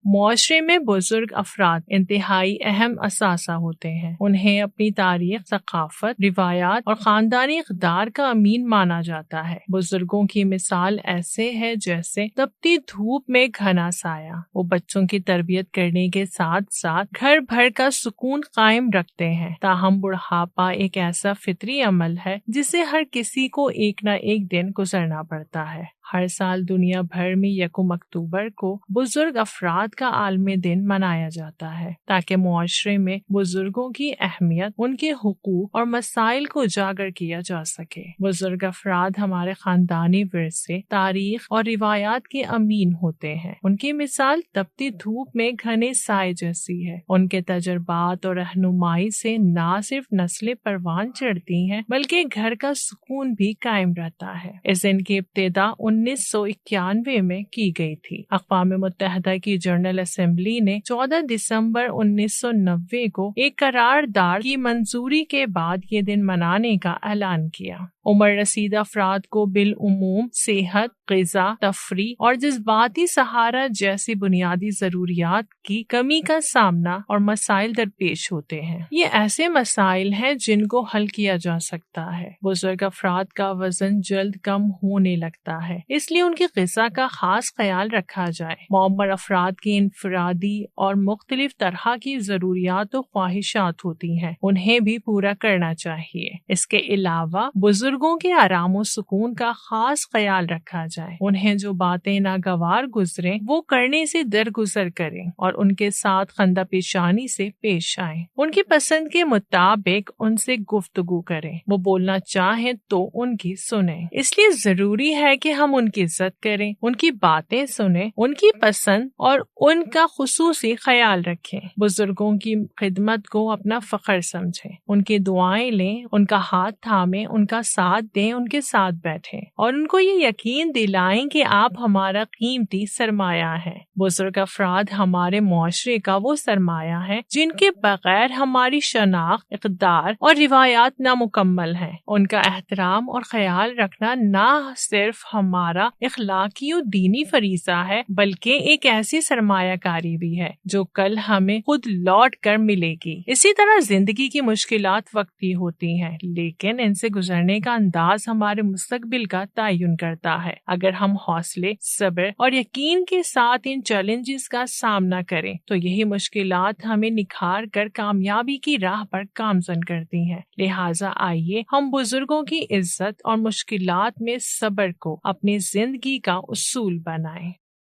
معاشرے میں بزرگ افراد انتہائی اہم اثاثہ ہوتے ہیں۔ انہیں اپنی تاریخ، ثقافت، روایات اور خاندانی اقدار کا امین مانا جاتا ہے۔ بزرگوں کی مثال ایسے ہے جیسے تپتی دھوپ میں گھنا سایہ۔ وہ بچوں کی تربیت کرنے کے ساتھ ساتھ گھر بھر کا سکون قائم رکھتے ہیں۔ تاہم بڑھاپا ایک ایسا فطری عمل ہے جسے ہر کسی کو ایک نہ ایک دن گزرنا پڑتا ہے۔ ہر سال دنیا بھر میں 1 اکتوبر کو بزرگ افراد کا عالمی دن منایا جاتا ہے تاکہ معاشرے میں بزرگوں کی اہمیت، ان کے حقوق اور مسائل کو اجاگر کیا جا سکے۔ بزرگ افراد ہمارے خاندانی ورثے، تاریخ اور روایات کے امین ہوتے ہیں۔ ان کی مثال تپتی دھوپ میں گھنے سائے جیسی ہے۔ ان کے تجربات اور رہنمائی سے نہ صرف نسلیں پروان چڑھتی ہیں بلکہ گھر کا سکون بھی قائم رہتا ہے۔ اس دن کی ابتدا 1991 میں کی گئی تھی۔ اقوام متحدہ کی جنرل اسمبلی نے 14 دسمبر 1990 کو ایک قرارداد کی منظوری کے بعد یہ دن منانے کا اعلان کیا۔ عمر رسیدہ افراد کو بالعموم صحت، غذا، تفریح اور جذباتی سہارا جیسی بنیادی ضروریات کی کمی کا سامنا اور مسائل درپیش ہوتے ہیں۔ یہ ایسے مسائل ہیں جن کو حل کیا جا سکتا ہے۔ بزرگ افراد کا وزن جلد کم ہونے لگتا ہے، اس لیے ان کی غذا کا خاص خیال رکھا جائے۔ معمر افراد کی انفرادی اور مختلف طرح کی ضروریات و خواہشات ہوتی ہیں، انہیں بھی پورا کرنا چاہیے۔ اس کے علاوہ بزرگوں کے آرام و سکون کا خاص خیال رکھا جائے۔ انہیں جو باتیں ناگوار گزریں وہ کرنے سے درگزر کریں اور ان کے ساتھ خندہ پیشانی سے پیش آئیں۔ ان کی پسند کے مطابق ان سے گفتگو کریں۔ وہ بولنا چاہیں تو ان کی سنیں۔ اس لیے ضروری ہے کہ ہم ان کی عزت کریں، ان کی باتیں سنیں، ان کی پسند اور ان کا خصوصی خیال رکھیں۔ بزرگوں کی خدمت کو اپنا فخر سمجھیں، ان کی دعائیں لیں، ان کا ہاتھ تھامیں، ان کا ساتھ دیں، ان کے ساتھ بیٹھیں اور ان کو یہ یقین دلائیں کہ آپ ہمارا قیمتی سرمایہ ہیں۔ بزرگ افراد ہمارے معاشرے کا وہ سرمایہ ہے جن کے بغیر ہماری شناخت، اقدار اور روایات نامکمل ہیں۔ ان کا احترام اور خیال رکھنا نہ صرف ہمارا اخلاقی و دینی فریضہ ہے بلکہ ایک ایسی سرمایہ کاری بھی ہے جو کل ہمیں خود لوٹ کر ملے گی۔ اسی طرح زندگی کی مشکلات وقتی ہوتی ہیں لیکن ان سے گزرنے کا انداز ہمارے مستقبل کا تعین کرتا ہے۔ اگر ہم حوصلے، صبر اور یقین کے ساتھ ان چیلنجز کا سامنا کریں تو یہی مشکلات ہمیں نکھار کر کامیابی کی راہ پر گامزن کرتی ہیں۔ لہٰذا آئیے ہم بزرگوں کی عزت اور مشکلات میں صبر کو اپنی زندگی کا اصول بنائیں۔